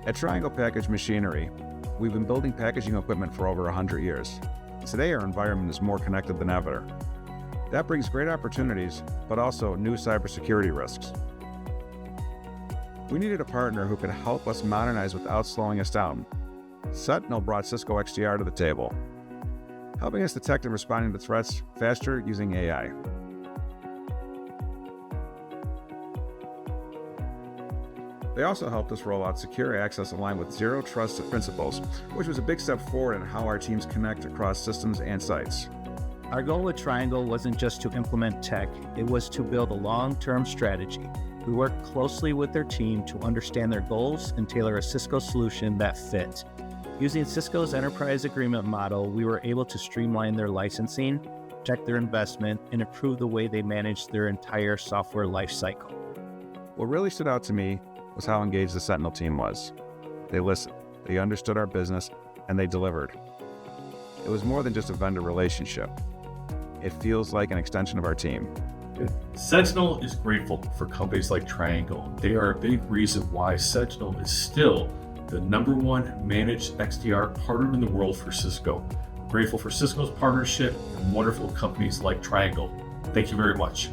At Triangle Package Machinery, we've been building packaging equipment for over 100 years. Today, our environment is more connected than ever. That brings great opportunities, but also new cybersecurity risks. We needed a partner who could help us modernize without slowing us down. Sentinel brought Cisco XDR to the table, helping us detect and responding to threats faster using AI. They also helped us roll out secure access aligned with zero trust principles, which was a big step forward in how our teams connect across systems and sites. Our goal with Triangle wasn't just to implement tech, it was to build a long-term strategy. We worked closely with their team to understand their goals and tailor a Cisco solution that fit. Using Cisco's enterprise agreement model, we were able to streamline their licensing, protect their investment, and improve the way they manage their entire software lifecycle. What really stood out to me was how engaged the Sentinel team was. They listened, they understood our business, and they delivered. It was more than just a vendor relationship. It feels like an extension of our team. Sentinel is grateful for companies like Triangle. They are a big reason why Sentinel is still the #1 managed XDR partner in the world for Cisco. Grateful for Cisco's partnership and wonderful companies like Triangle. Thank you very much.